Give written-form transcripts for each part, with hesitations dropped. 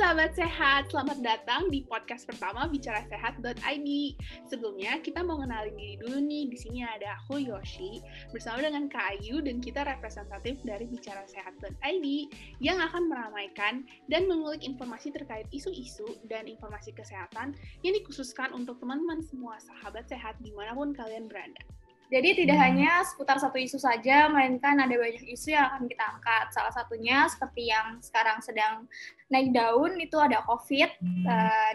sahabat sehat, selamat datang di podcast pertama bicarasehat.id. Sebelumnya kita mau kenalin diri dulu nih. Di sini ada aku Yoshi bersama dengan Kak Ayu dan kita representatif dari bicarasehat.id yang akan meramaikan dan mengulik informasi terkait isu-isu dan informasi kesehatan yang dikhususkan untuk teman-teman semua sahabat sehat dimanapun kalian berada. Jadi tidak hanya seputar satu isu saja, melainkan ada banyak isu yang akan kita angkat. Salah satunya seperti yang sekarang sedang naik daun, itu ada COVID.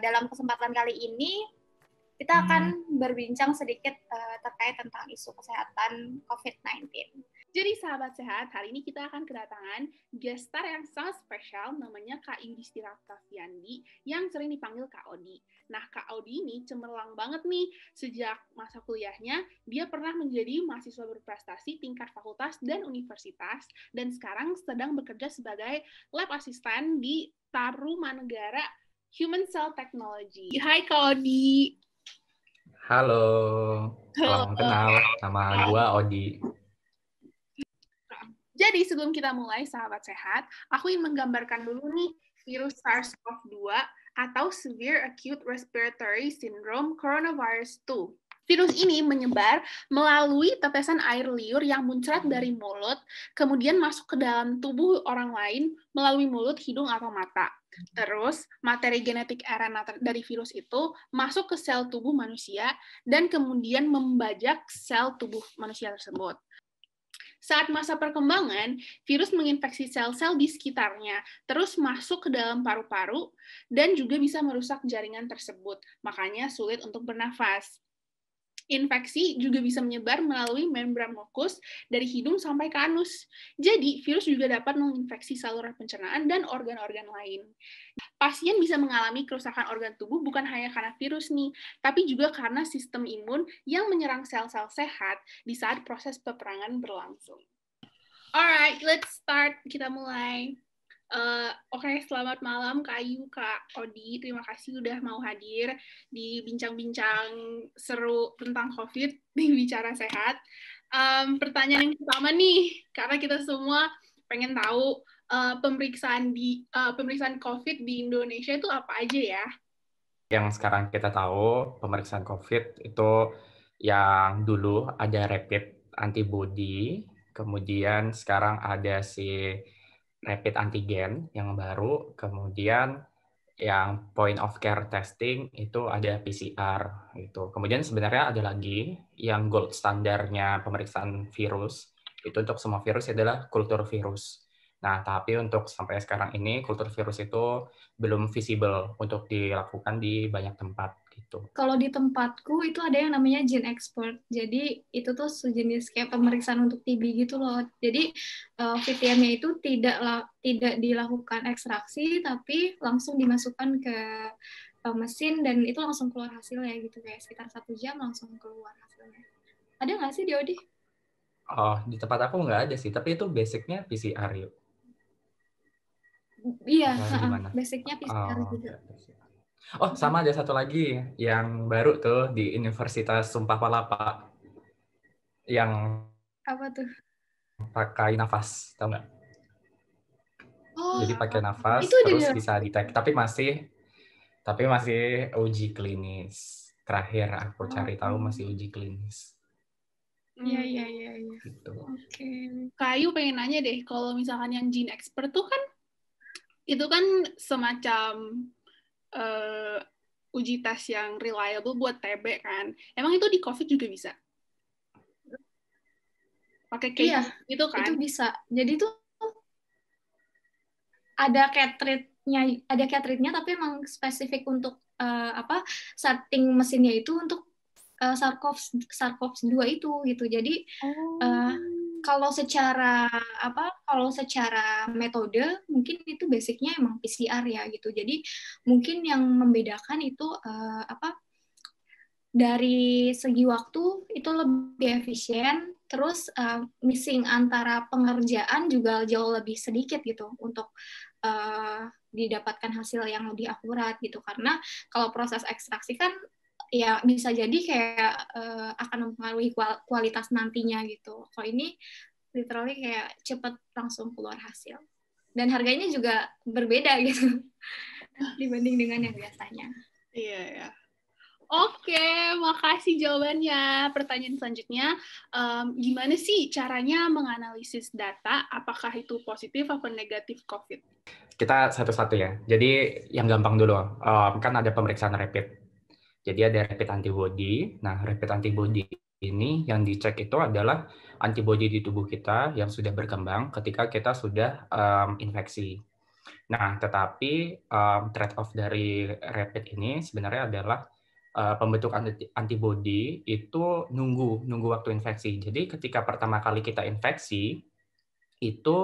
Dalam kesempatan kali ini, kita akan berbincang sedikit terkait tentang isu kesehatan COVID-19. Jadi sahabat sehat, hari ini kita akan kedatangan guest star yang sangat spesial, namanya Kak Yudhistira Oktaviandi, yang sering dipanggil Kak Odi. Nah, Kak Odi ini cemerlang banget nih, sejak masa kuliahnya, dia pernah menjadi mahasiswa berprestasi tingkat fakultas dan universitas, dan sekarang sedang bekerja sebagai lab assistant di Tarumanegara Human Cell Technology. Hai Kak Odi. Halo, salam kenal, nama gua Odi. Jadi sebelum kita mulai, sahabat sehat, aku ingin menggambarkan dulu nih virus SARS-CoV-2 atau Severe Acute Respiratory Syndrome Coronavirus 2. Virus ini menyebar melalui tetesan air liur yang muncrat dari mulut, kemudian masuk ke dalam tubuh orang lain melalui mulut, hidung, atau mata. Terus, materi genetik RNA dari virus itu masuk ke sel tubuh manusia dan kemudian membajak sel tubuh manusia tersebut. Saat masa perkembangan, virus menginfeksi sel-sel di sekitarnya, terus masuk ke dalam paru-paru, dan juga bisa merusak jaringan tersebut, makanya sulit untuk bernafas. Infeksi juga bisa menyebar melalui membran mukus dari hidung sampai ke anus. Jadi, virus juga dapat menginfeksi saluran pencernaan dan organ-organ lain. Pasien bisa mengalami kerusakan organ tubuh bukan hanya karena virus nih, tapi juga karena sistem imun yang menyerang sel-sel sehat di saat proses peperangan berlangsung. Alright, let's start. Kita mulai. Oke, selamat malam Kak Ayu, Kak Odi. Terima kasih udah mau hadir di bincang-bincang seru tentang COVID di Bicara Sehat. Pertanyaan yang pertama nih, karena kita semua pengen tahu pemeriksaan COVID di Indonesia itu apa aja ya? Yang sekarang kita tahu, pemeriksaan COVID itu yang dulu ada rapid antibody, kemudian sekarang ada si rapid antigen yang baru, kemudian yang point of care testing itu ada PCR gitu. Kemudian sebenarnya ada lagi yang gold standarnya pemeriksaan virus itu untuk semua virus adalah kultur virus. Nah, tapi untuk sampai sekarang ini kultur virus itu belum visible untuk dilakukan di banyak tempat gitu. Kalau di tempatku itu ada yang namanya gene expert. Jadi itu tuh sejenis kayak pemeriksaan untuk TB gitu loh. Jadi VTM-nya itu tidak dilakukan ekstraksi, tapi langsung dimasukkan ke mesin dan itu langsung keluar hasilnya gitu, kayak sekitar 1 jam langsung keluar hasilnya. Ada nggak sih di Odi? Oh, di tempat aku nggak ada sih, tapi itu basicnya PCR yuk. Iya, basicnya PCR juga. Oh, sama ada satu lagi yang baru tuh di Universitas Sumpah Palapa. Yang apa tuh? Pakai nafas, tahu nggak? Oh, jadi pakai nafas itu terus bisa detect, tapi masih uji klinis. Terakhir aku cari tahu masih uji klinis. Iya. Gitu. Oke. Kak Ayu pengen nanya deh, kalau misalkan yang gene expert tuh kan itu kan semacam uji tes yang reliable buat TB kan. Emang itu di COVID juga bisa? Pakai kayak gitu kan? Itu bisa. Jadi tuh ada cartridge-nya tapi emang spesifik untuk setting mesinnya itu untuk SARS-CoV-2 itu gitu. Jadi kalau secara metode mungkin itu basicnya emang PCR ya gitu. Jadi mungkin yang membedakan itu dari segi waktu itu lebih efisien, terus missing antara pengerjaan juga jauh lebih sedikit gitu untuk didapatkan hasil yang lebih akurat gitu. Karena kalau proses ekstraksi kan ya bisa jadi kayak akan mempengaruhi kualitas nantinya gitu. Kalau ini literally kayak cepet langsung keluar hasil. Dan harganya juga berbeda gitu. dibanding dengan yang biasanya. Iya, ya. Oke, makasih jawabannya. Pertanyaan selanjutnya, gimana sih caranya menganalisis data, apakah itu positif atau negatif COVID? Kita satu-satu ya. Jadi yang gampang dulu, kan ada pemeriksaan rapid. Jadi ada rapid antibody. Nah, rapid antibody ini yang dicek itu adalah antibody di tubuh kita yang sudah berkembang ketika kita sudah infeksi. Nah, tetapi trade-off dari rapid ini sebenarnya adalah pembentukan antibody itu nunggu waktu infeksi. Jadi ketika pertama kali kita infeksi, itu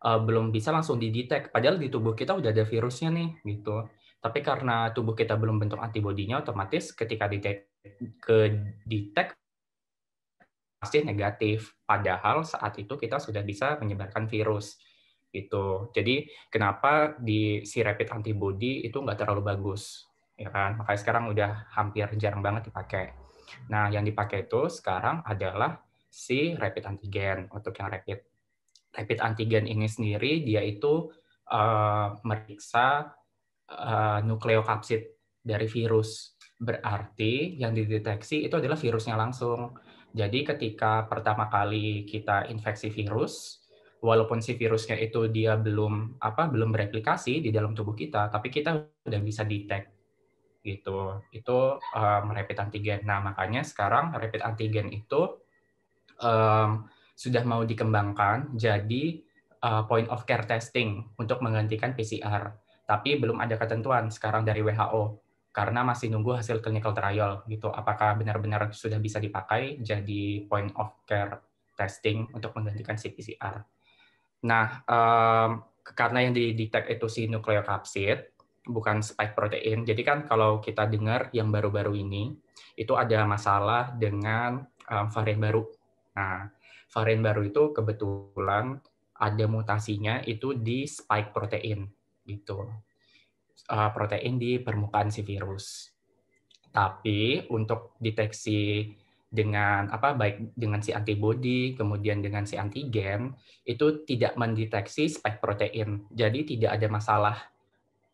belum bisa langsung didetek. Padahal di tubuh kita udah ada virusnya nih, gitu. Tapi karena tubuh kita belum bentuk antibodinya, otomatis ketika detect pasti negatif. Padahal saat itu kita sudah bisa menyebarkan virus. Gitu. Jadi kenapa di si rapid antibody itu nggak terlalu bagus, ya kan? Makanya sekarang udah hampir jarang banget dipakai. Nah, yang dipakai itu sekarang adalah si rapid antigen untuk yang rapid. Rapid antigen ini sendiri dia itu meriksa nukleokapsid dari virus. Berarti yang dideteksi itu adalah virusnya langsung. Jadi ketika pertama kali kita infeksi virus, walaupun si virusnya itu dia belum bereplikasi di dalam tubuh kita, tapi kita udah bisa detect gitu. Itu rapid antigen. Nah, makanya sekarang rapid antigen itu sudah mau dikembangkan jadi point of care testing untuk menggantikan PCR. Tapi belum ada ketentuan sekarang dari WHO karena masih nunggu hasil clinical trial gitu. Apakah benar-benar sudah bisa dipakai jadi point of care testing untuk menggantikan si PCR. Nah, karena yang didetect itu si nukleokapsid, bukan spike protein. Jadi kan kalau kita dengar yang baru-baru ini, itu ada masalah dengan varian baru. Nah, varian baru itu kebetulan ada mutasinya itu di spike protein, gitu. Protein di permukaan si virus. Tapi untuk deteksi dengan baik dengan si antibody kemudian dengan si antigen itu tidak mendeteksi spike protein. Jadi tidak ada masalah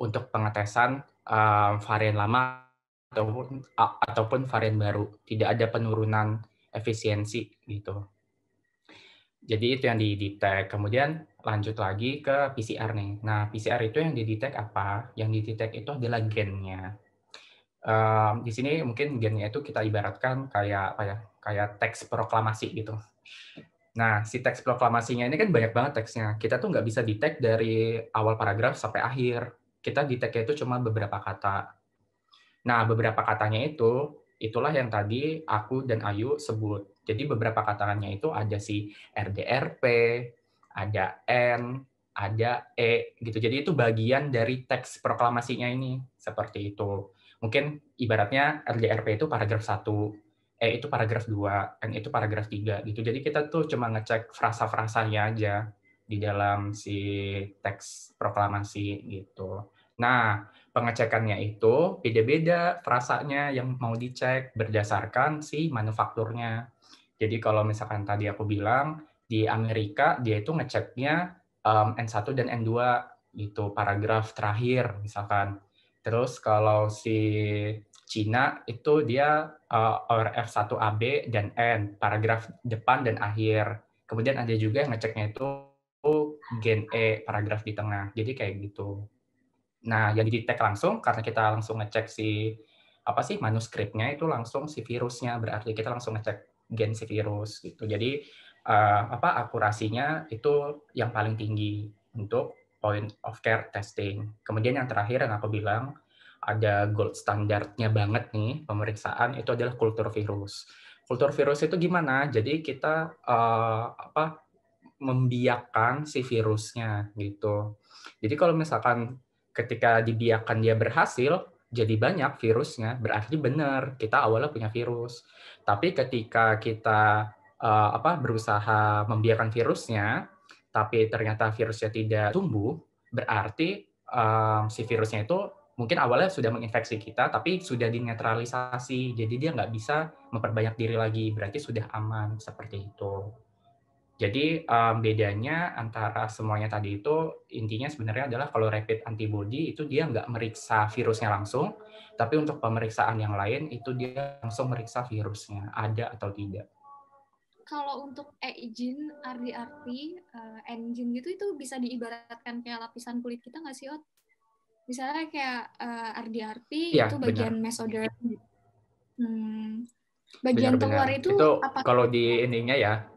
untuk pengetesan varian lama ataupun varian baru. Tidak ada penurunan efisiensi gitu. Jadi itu yang didetek. Kemudian lanjut lagi ke PCR nih. Nah, PCR itu yang didetek apa? Yang didetek itu adalah gennya. Di sini mungkin gennya itu kita ibaratkan kayak kayak teks proklamasi gitu. Nah, si teks proklamasinya ini kan banyak banget teksnya. Kita tuh nggak bisa detect dari awal paragraf sampai akhir. Kita detect itu cuma beberapa kata. Nah, beberapa katanya itulah yang tadi aku dan Ayu sebut. Jadi beberapa katanya itu ada si RDRP, ada N, ada E gitu. Jadi itu bagian dari teks proklamasinya ini seperti itu. Mungkin ibaratnya RDRP itu paragraf 1, E itu paragraf 2, N itu paragraf 3 gitu. Jadi kita tuh cuma ngecek frasa-frasanya aja di dalam si teks proklamasi gitu. Nah, pengecekannya itu beda-beda frasanya yang mau dicek berdasarkan si manufakturnya. Jadi kalau misalkan tadi aku bilang di Amerika dia itu ngeceknya N1 dan N2 gitu paragraf terakhir misalkan. Terus kalau si Cina itu dia ORF1AB dan N paragraf depan dan akhir. Kemudian ada juga yang ngeceknya itu gen E paragraf di tengah. Jadi kayak gitu. Nah, yang di-detect langsung karena kita langsung ngecek si manuskripnya itu langsung si virusnya, berarti kita langsung ngecek gen si virus gitu. Jadi akurasinya itu yang paling tinggi untuk point of care testing. Kemudian yang terakhir yang aku bilang ada gold standarnya banget nih pemeriksaan itu adalah kultur virus. Kultur virus itu gimana? Jadi kita membiakkan si virusnya gitu. Jadi kalau misalkan ketika dibiarkan dia berhasil, jadi banyak virusnya, berarti benar kita awalnya punya virus. Tapi ketika kita berusaha membiarkan virusnya, tapi ternyata virusnya tidak tumbuh, berarti si virusnya itu mungkin awalnya sudah menginfeksi kita, tapi sudah dinetralisasi, jadi dia nggak bisa memperbanyak diri lagi, berarti sudah aman seperti itu. Jadi bedanya antara semuanya tadi itu intinya sebenarnya adalah kalau rapid antibody itu dia nggak meriksa virusnya langsung, tapi untuk pemeriksaan yang lain itu dia langsung meriksa virusnya ada atau tidak. Kalau untuk e-gene, RDRT, engine gitu itu bisa diibaratkan kayak lapisan kulit kita nggak sih, Ot? Misalnya kayak RDRT Iya, itu bagian benar. mesoderm. Bagian terluar Benar-benar. itu Itu apa? kalau di ininya ya,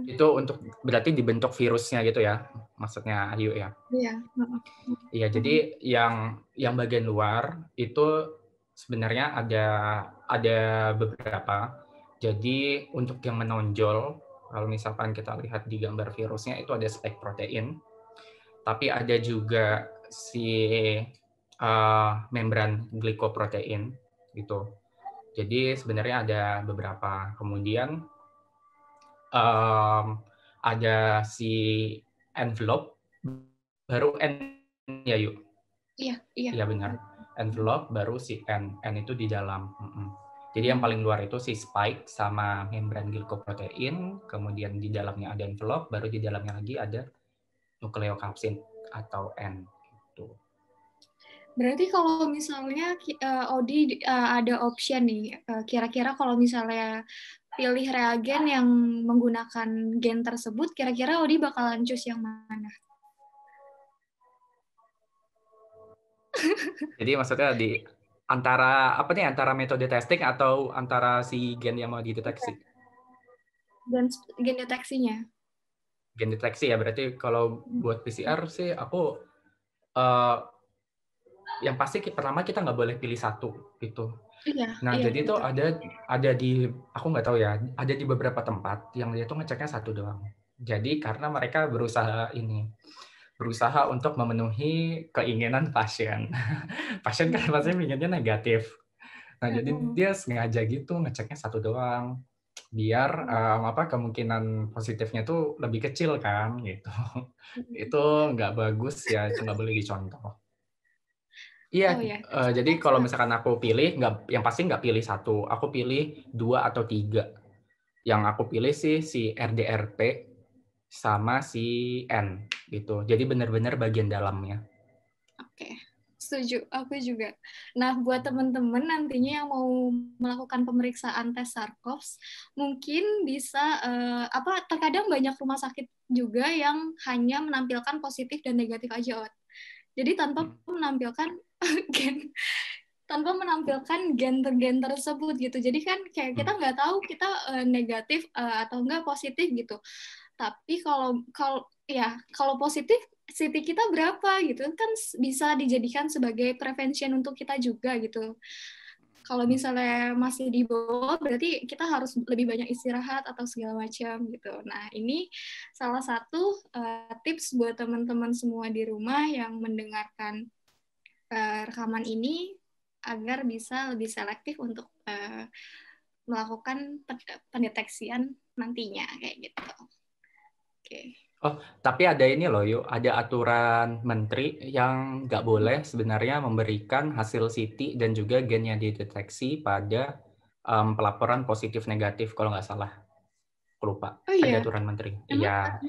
itu untuk berarti dibentuk virusnya gitu ya, maksudnya Ayu ya. Iya. Iya, jadi yang bagian luar itu sebenarnya ada beberapa. Jadi untuk yang menonjol, kalau misalkan kita lihat di gambar virusnya itu ada spike protein, tapi ada juga si membran glikoprotein gitu. Jadi sebenarnya ada beberapa. Kemudian ada si envelope, baru N ya yuk. Iya benar. Envelope baru si N itu di dalam. Jadi yang paling luar itu si spike sama membran glikoprotein, kemudian di dalamnya ada envelope, baru di dalamnya lagi ada nukleokapsid atau N. Gitu. Berarti kalau misalnya Odi ada option nih, kira-kira kalau misalnya pilih reagen yang menggunakan gen tersebut, kira-kira Odi bakalan choose yang mana? Jadi maksudnya di antara apa nih, antara metode testing atau antara si gen yang mau dideteksi? Gen deteksinya. Gen deteksi ya, berarti kalau buat PCR sih aku yang pasti pertama kita nggak boleh pilih satu gitu. Nah jadi itu ada di, aku nggak tahu ya, ada di beberapa tempat yang dia tuh ngeceknya satu doang. Jadi karena mereka berusaha untuk memenuhi keinginan pasien. Pasien kan pasti inginnya negatif. Nah jadi dia sengaja gitu ngeceknya satu doang, biar kemungkinan positifnya tuh lebih kecil kan gitu. Itu nggak bagus ya, itu nggak boleh dicontoh. Iya, jadi kalau misalkan aku pilih, yang pasti nggak pilih satu, aku pilih 2 atau 3. Yang aku pilih sih si RDRT sama si N gitu. Jadi benar-benar bagian dalamnya. Oke, setuju. Aku juga. Nah, buat teman-teman nantinya yang mau melakukan pemeriksaan tes SARS-CoV, mungkin bisa terkadang banyak rumah sakit juga yang hanya menampilkan positif dan negatif aja, Ot. Jadi tanpa menampilkan gen tersebut gitu. Jadi kan kayak kita nggak tahu kita negatif atau enggak positif gitu. Tapi kalau positif CT kita berapa gitu kan bisa dijadikan sebagai prevention untuk kita juga gitu. Kalau misalnya masih di bawah, berarti kita harus lebih banyak istirahat atau segala macam gitu. Nah, ini salah satu tips buat teman-teman semua di rumah yang mendengarkan rekaman ini agar bisa lebih selektif untuk melakukan pendeteksian nantinya kayak gitu. Oke. Oh, tapi ada ini loh, yuk, ada aturan menteri yang nggak boleh sebenarnya memberikan hasil CT dan juga gen yang dideteksi pada pelaporan positif negatif kalau nggak salah. Aku lupa. Oh, iya. Ada aturan menteri. Iya.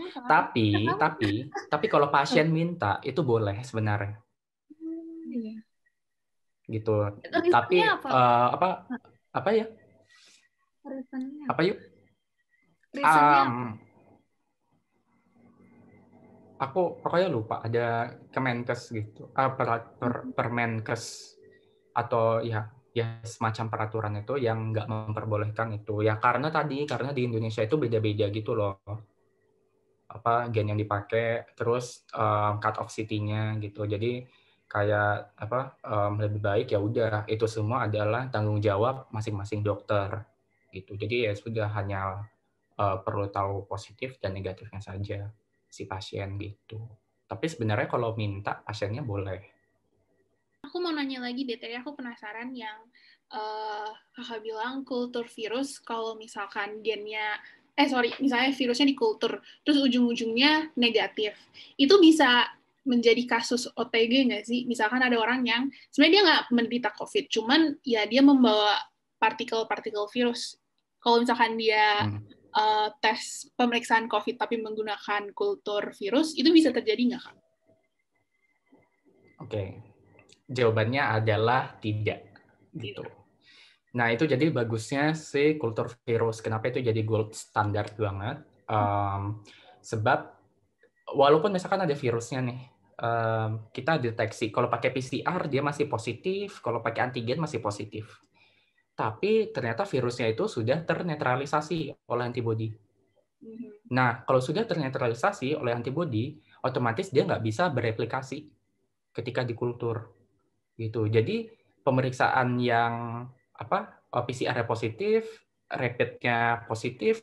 Tapi kalau pasien minta itu boleh sebenarnya. Iya. Gitu. Tapi apa ya? Reasonnya Apa yuk? Aku pokoknya lupa, ada Kemenkes gitu, Permenkes atau ya semacam peraturan itu yang nggak memperbolehkan itu ya, karena di Indonesia itu beda-beda gitu loh, apa gen yang dipakai, terus cut off CT-nya gitu. Jadi kayak lebih baik ya udah itu semua adalah tanggung jawab masing-masing dokter gitu. Jadi ya sudah, hanya perlu tahu positif dan negatifnya saja si pasien gitu. Tapi sebenarnya kalau minta pasiennya boleh. Aku mau nanya lagi deh, tadi aku penasaran yang kakak bilang kultur virus, kalau misalkan gennya, misalnya virusnya dikultur, terus ujung-ujungnya negatif, itu bisa menjadi kasus OTG nggak sih? Misalkan ada orang yang sebenarnya dia nggak menderita COVID, cuman ya dia membawa partikel-partikel virus. Kalau misalkan dia tes pemeriksaan COVID tapi menggunakan kultur virus, itu bisa terjadi nggak, Kak? Oke. Jawabannya adalah tidak. Gitu. Nah, itu jadi bagusnya si kultur virus. Kenapa itu jadi gold standard banget? Sebab walaupun misalkan ada virusnya nih, kita deteksi kalau pakai PCR dia masih positif, kalau pakai antigen masih positif. Tapi ternyata virusnya itu sudah ternetralisasi oleh antibodi. Nah, kalau sudah ternetralisasi oleh antibodi, otomatis dia nggak bisa bereplikasi ketika di kultur. Gitu. Jadi pemeriksaan yang PCR-nya positif, rapid-nya positif,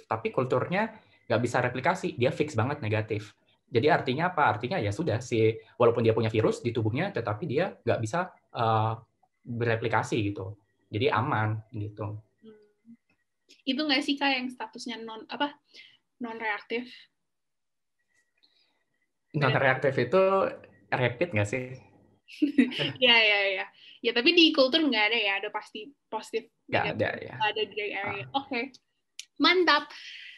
tapi kulturnya nggak bisa replikasi, dia fix banget negatif. Jadi artinya apa? Artinya ya sudah walaupun dia punya virus di tubuhnya, tetapi dia nggak bisa bereplikasi gitu. Jadi aman gitu. Itu nggak sih Kak yang statusnya non reaktif? Non reaktif itu rapid nggak sih? Ya. Ya, tapi di kultur nggak ada ya, ada pasti positif. Nggak ada ya. Ada gray area. Oke. Mantap.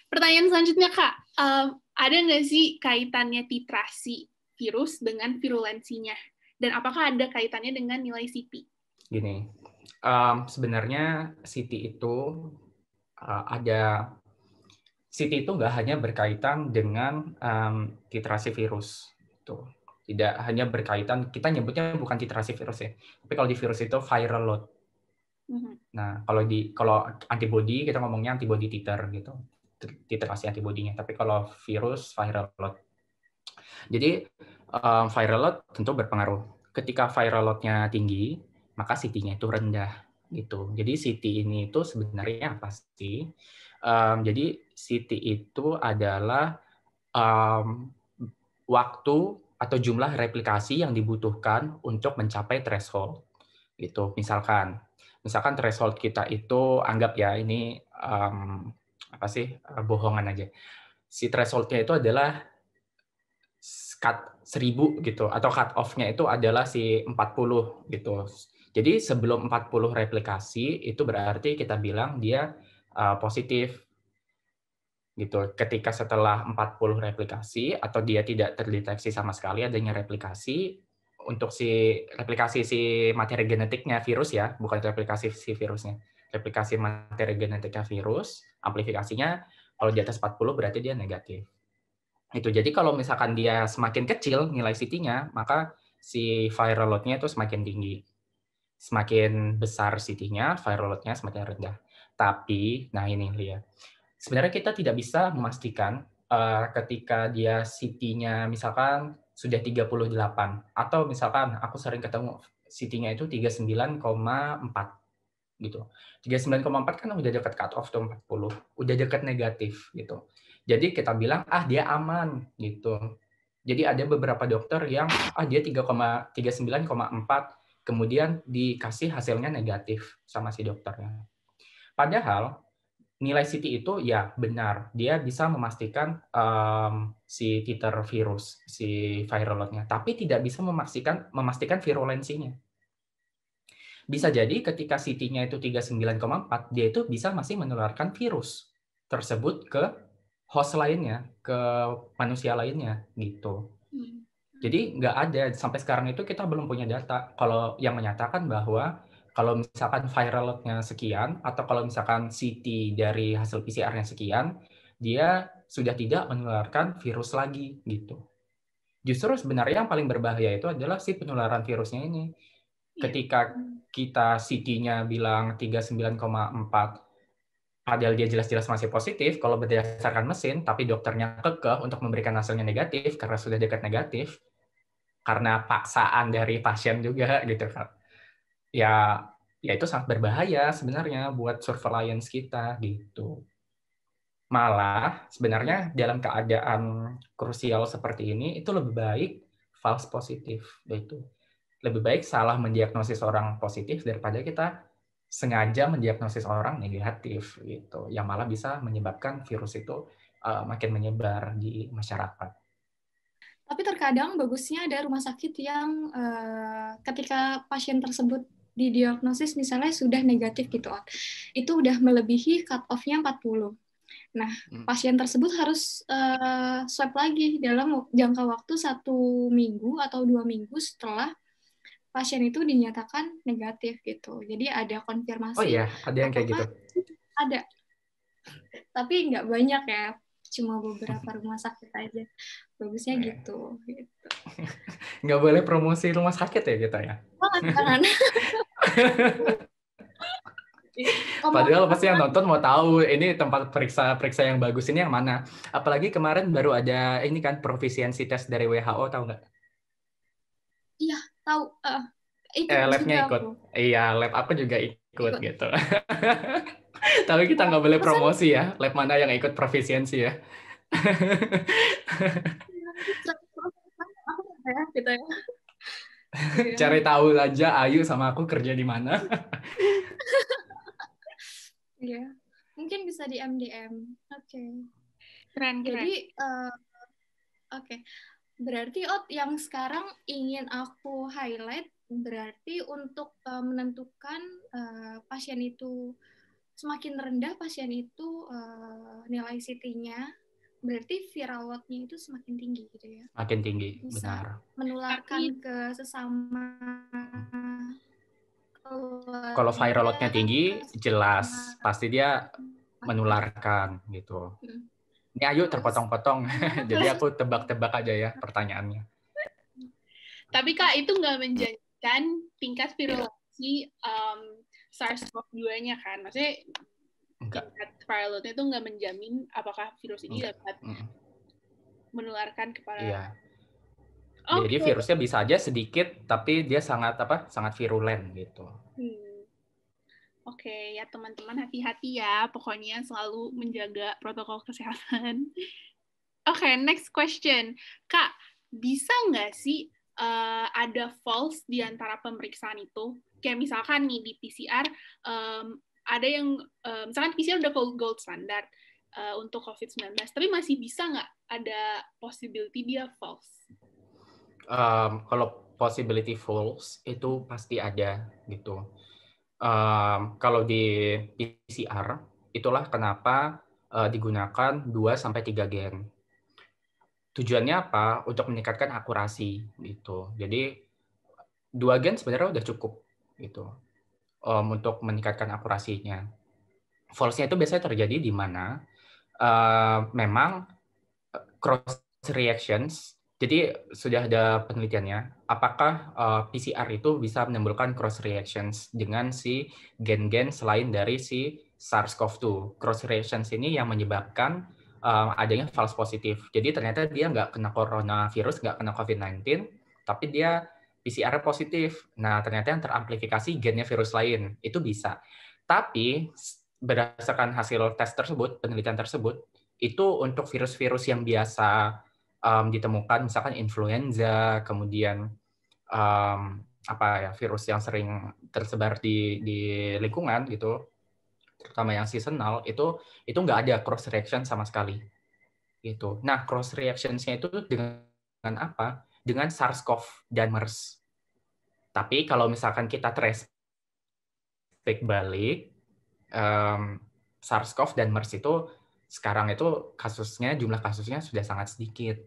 Pertanyaan selanjutnya, Kak. Ada nggak sih kaitannya titrasi virus dengan virulensinya? Dan apakah ada kaitannya dengan nilai CT? Gini, sebenarnya CT itu CT itu nggak hanya berkaitan dengan titrasi virus. Tidak hanya berkaitan, kita nyebutnya bukan titrasi virus ya, tapi kalau di virus itu viral load. Nah, kalau antibody kita ngomongnya antibody titer gitu, titrasi antibodinya. Tapi kalau virus viral load. Jadi viral load tentu berpengaruh. Ketika viral load-nya tinggi, maka CT-nya itu rendah gitu. Jadi CT ini itu sebenarnya apa sih? Jadi CT itu adalah waktu atau jumlah replikasi yang dibutuhkan untuk mencapai threshold. Gitu. Misalkan threshold kita itu anggap ya ini bohongan aja. Si threshold-nya itu adalah cut 1000 gitu atau cut off-nya itu adalah si 40 gitu. Jadi sebelum 40 replikasi itu berarti kita bilang dia positif gitu. Ketika setelah 40 replikasi atau dia tidak terdeteksi sama sekali adanya replikasi, untuk replikasi si materi genetiknya virus ya, bukan replikasi si virusnya. Replikasi materi genetiknya virus, amplifikasinya kalau di atas 40 berarti dia negatif. Itu. Jadi kalau misalkan dia semakin kecil nilai CT-nya, maka si viral load-nya itu semakin tinggi. Semakin besar CT-nya, viral load-nya semakin rendah. Tapi, nah ini lihat. Sebenarnya kita tidak bisa memastikan ketika dia CT-nya misalkan sudah 38 atau misalkan aku sering ketemu CT-nya itu 39,4 gitu. 39,4 kan udah dekat cut off tuh 40, udah dekat negatif gitu. Jadi kita bilang dia aman gitu. Jadi ada beberapa dokter yang dia 39,4 kemudian dikasih hasilnya negatif sama si dokternya. Padahal nilai CT itu ya benar, dia bisa memastikan si titer virus, si viral load-nya, tapi tidak bisa memastikan virulensinya. Bisa jadi ketika CT-nya itu 39,4, dia itu bisa masih menularkan virus tersebut ke host lainnya, ke manusia lainnya gitu. Jadi nggak ada, sampai sekarang itu kita belum punya data kalau yang menyatakan bahwa kalau misalkan viral load-nya sekian, atau kalau misalkan CT dari hasil PCR-nya sekian, dia sudah tidak menularkan virus lagi, gitu. Justru sebenarnya yang paling berbahaya itu adalah si penularan virusnya ini. Ketika kita CT-nya bilang 39,4, padahal dia jelas-jelas masih positif, kalau berdasarkan mesin, tapi dokternya kekeh untuk memberikan hasilnya negatif, karena sudah dekat negatif, karena paksaan dari pasien juga, gitu kan. Ya itu sangat berbahaya sebenarnya buat surveillance kita gitu. Malah sebenarnya dalam keadaan krusial seperti ini itu lebih baik false positif gitu. Lebih baik salah mendiagnosis orang positif daripada kita sengaja mendiagnosis orang negatif gitu. Yang malah bisa menyebabkan virus itu makin menyebar di masyarakat. Tapi terkadang bagusnya ada rumah sakit yang ketika pasien tersebut didiagnosis misalnya sudah negatif gitu, itu udah melebihi cut off-nya 40. Nah, pasien tersebut harus swab lagi dalam jangka waktu 1 minggu atau 2 minggu setelah pasien itu dinyatakan negatif gitu. Jadi ada konfirmasi. Oh iya, ada yang kayak gitu. Ada. Tapi nggak banyak ya, cuma beberapa rumah sakit aja. Bagusnya gitu. Nggak boleh promosi rumah sakit ya kita ya? Jangan. Padahal pasti yang nonton mau tahu ini tempat periksa yang bagus ini yang mana. Apalagi kemarin baru ada ini kan proficiency test dari WHO, tahu nggak? Iya, tahu. Labnya ikut. Iya, lab aku juga ikut. Gitu. Tapi kita nggak boleh promosi ya, lab mana yang ikut proficiency ya. Gitu ya. Cari tahu aja Ayu sama aku kerja di mana. Iya, mungkin bisa di MDM. Oke. Keren. Jadi, oke. Berarti yang sekarang ingin aku highlight berarti untuk menentukan pasien itu semakin rendah pasien itu nilai CT-nya, berarti viral load-nya itu semakin tinggi gitu ya. Makin tinggi, bisa benar. Menularkan ke sesama. Kalau viral load-nya tinggi, jelas pasti dia menularkan gitu. Ini Ayu terpotong-potong, jadi aku tebak-tebak aja ya pertanyaannya. Tapi Kak, itu nggak menjanjikan tingkat virulensi SARS-CoV-2-nya kan? Maksudnya tingkat viral load-nya itu nggak menjamin apakah virus ini dapat menularkan kepada... Iya. Jadi virusnya bisa aja sedikit, tapi dia sangat virulen gitu. Oke, ya teman-teman hati-hati ya. Pokoknya selalu menjaga protokol kesehatan. Oke, next question. Kak, bisa nggak sih ada false di antara pemeriksaan itu? Kayak misalkan nih di PCR, ada yang, misalkan PCR udah gold standard untuk COVID-19, tapi masih bisa nggak ada possibility dia false? Kalau possibility false itu pasti ada gitu. Kalau di PCR, itulah kenapa digunakan 2-3 gen. Tujuannya apa? Untuk meningkatkan akurasi gitu. Jadi 2 gen sebenarnya udah cukup gitu untuk meningkatkan akurasinya. False-nya itu biasanya terjadi di mana memang cross reactions. Jadi sudah ada penelitiannya, apakah PCR itu bisa menimbulkan cross reactions dengan si gen-gen selain dari si SARS-CoV-2. Cross reactions ini yang menyebabkan adanya false positif. Jadi ternyata dia nggak kena coronavirus, nggak kena COVID-19, tapi dia PCR positif. Nah, ternyata yang teramplifikasi gennya virus lain. Itu bisa. Tapi berdasarkan hasil tes tersebut, penelitian tersebut, itu untuk virus-virus yang biasa ditemukan, misalkan influenza, kemudian virus yang sering tersebar di lingkungan gitu, terutama yang seasonal, itu nggak ada cross reaction sama sekali gitu. Nah, cross reactions-nya itu dengan apa? Dengan SARS-CoV dan MERS. Tapi kalau misalkan kita trace back balik, SARS-CoV dan MERS itu sekarang itu jumlah kasusnya sudah sangat sedikit.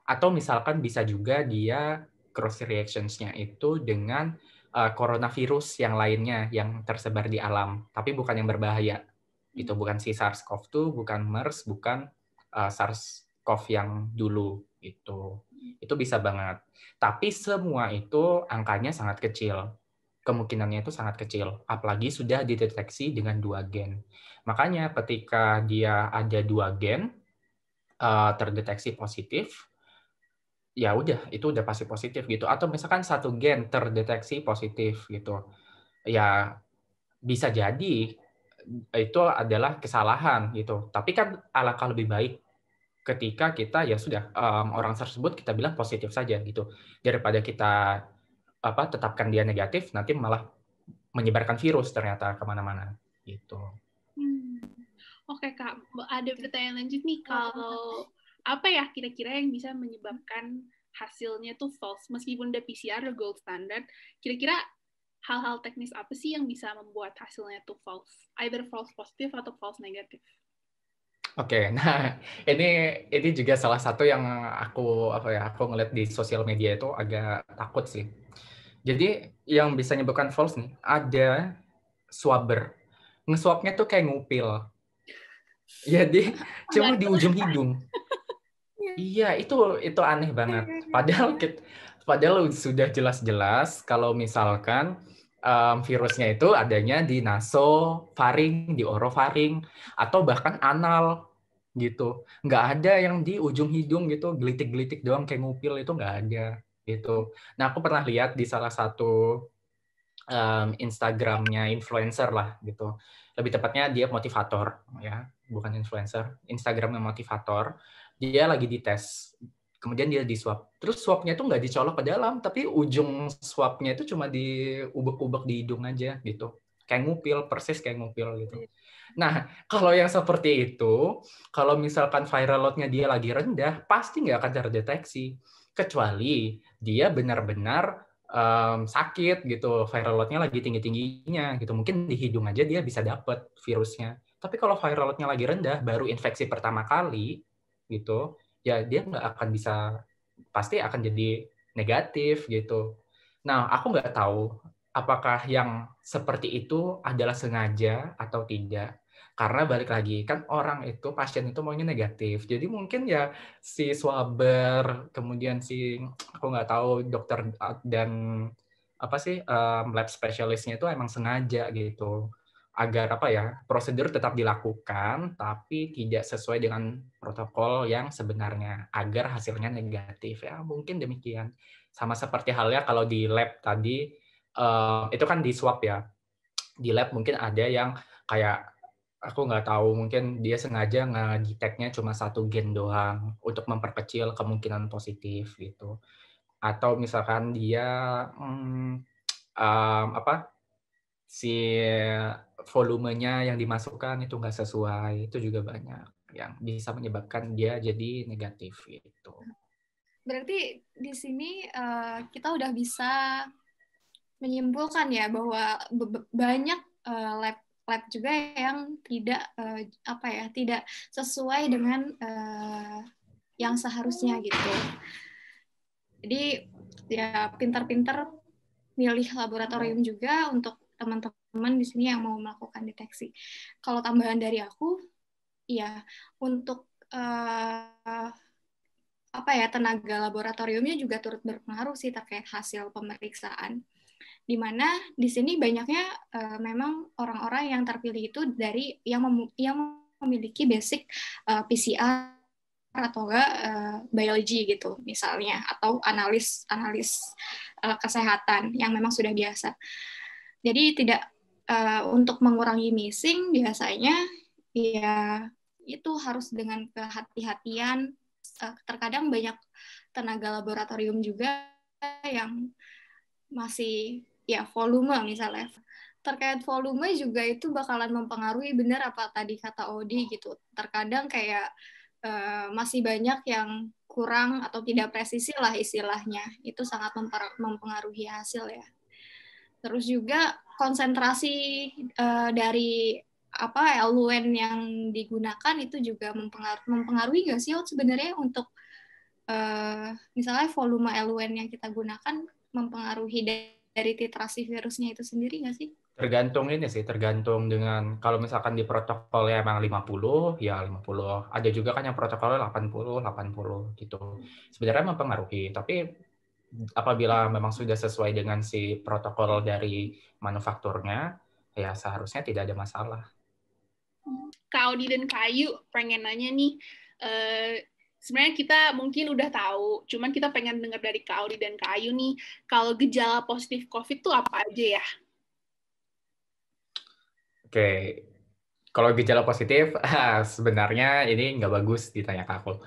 Atau misalkan bisa juga dia cross reactions-nya itu dengan coronavirus yang lainnya yang tersebar di alam, tapi bukan yang berbahaya. Itu bukan si SARS-CoV-2, bukan MERS, bukan SARS-CoV yang dulu itu. Itu bisa banget. Tapi semua itu angkanya sangat kecil. Kemungkinannya itu sangat kecil, apalagi sudah dideteksi dengan 2 gen. Makanya ketika dia ada 2 gen terdeteksi positif, ya udah itu udah pasti positif gitu. Atau misalkan 1 gen terdeteksi positif gitu, ya bisa jadi itu adalah kesalahan gitu. Tapi kan alangkah lebih baik ketika kita ya sudah orang tersebut kita bilang positif saja gitu, daripada kita tetapkan dia negatif, nanti malah menyebarkan virus ternyata kemana-mana gitu. Oke Kak, ada pertanyaan lanjut nih. Kalau apa ya kira-kira yang bisa menyebabkan hasilnya tuh false meskipun udah PCR udah gold standard, kira-kira hal-hal teknis apa sih yang bisa membuat hasilnya itu false, either false positif atau false negatif? Oke, nah ini juga salah satu yang aku ngeliat di sosial media itu agak takut sih. Jadi yang bisa menyebabkan false nih, ada swabber. Nge-swabnya tuh kayak ngupil. Jadi cuma di ujung hidung. Iya, itu aneh banget. Padahal sudah jelas-jelas kalau misalkan virusnya itu adanya di nasofaring, di orofaring, atau bahkan anal gitu. Nggak ada yang di ujung hidung gitu, gelitik-gelitik doang kayak ngupil, itu nggak ada gitu. Nah, aku pernah lihat di salah satu Instagramnya influencer lah gitu. Lebih tepatnya dia motivator ya, bukan influencer. Instagramnya motivator. Dia lagi dites, kemudian dia di swab. Terus swabnya itu nggak dicolok ke dalam, tapi ujung swabnya itu cuma diubek-ubek di hidung aja gitu. Kayak ngupil, persis kayak ngupil gitu. Nah, kalau yang seperti itu, kalau misalkan viral load-nya dia lagi rendah, pasti nggak akan terdeteksi. Kecuali dia benar-benar sakit gitu, viral load-nya lagi tinggi-tingginya gitu. Mungkin di hidung aja dia bisa dapat virusnya. Tapi kalau viral load-nya lagi rendah, baru infeksi pertama kali gitu, ya dia nggak akan bisa, pasti akan jadi negatif gitu. Nah, aku nggak tahu apakah yang seperti itu adalah sengaja atau tidak. Karena balik lagi, kan orang itu, pasien itu maunya negatif. Jadi mungkin ya si swabber, kemudian si, aku nggak tahu, dokter dan apa sih, lab specialist-nya itu emang sengaja gitu. Agar apa ya, prosedur tetap dilakukan, tapi tidak sesuai dengan protokol yang sebenarnya. Agar hasilnya negatif. Ya mungkin demikian. Sama seperti halnya kalau di lab tadi, itu kan di swab ya. Di lab mungkin ada yang kayak, aku nggak tahu, mungkin dia sengaja nge-detect-nya cuma satu gen doang untuk memperkecil kemungkinan positif gitu. Atau misalkan dia si volumenya yang dimasukkan itu nggak sesuai, itu juga banyak yang bisa menyebabkan dia jadi negatif gitu. Berarti di sini kita udah bisa menyimpulkan ya bahwa banyak lab juga yang tidak sesuai dengan yang seharusnya gitu. Jadi ya pintar-pintar milih laboratorium juga untuk teman-teman di sini yang mau melakukan deteksi. Kalau tambahan dari aku, ya untuk tenaga laboratoriumnya juga turut berpengaruh sih terkait hasil pemeriksaan. Di mana di sini banyaknya memang orang-orang yang terpilih itu dari yang memiliki basic PCR atau enggak biologi gitu misalnya, atau analis kesehatan yang memang sudah biasa. Jadi tidak untuk mengurangi missing biasanya ya itu harus dengan kehati-hatian. Terkadang banyak tenaga laboratorium juga yang masih ya volume misalnya. Terkait volume juga itu bakalan mempengaruhi, benar apa tadi kata Odi gitu. Terkadang kayak masih banyak yang kurang atau tidak presisi lah istilahnya. Itu sangat mempengaruhi hasil ya. Terus juga konsentrasi dari eluen yang digunakan itu juga mempengaruhi nggak sih sebenarnya untuk misalnya volume eluen yang kita gunakan mempengaruhi dari titrasi virusnya itu sendiri nggak sih? Tergantung dengan, kalau misalkan di protokol ya emang 50, ya 50. Ada juga kan yang protokolnya 80 gitu. Sebenarnya mempengaruhi, tapi apabila memang sudah sesuai dengan si protokol dari manufakturnya, ya seharusnya tidak ada masalah. Kak Audi dan Kak Ayu pengen nanya nih, sebenarnya kita mungkin udah tahu, cuman kita pengen dengar dari Kak Audi dan Kak Ayu nih, kalau gejala positif COVID itu apa aja ya? Oke, kalau gejala positif, sebenarnya ini nggak bagus ditanya ke aku.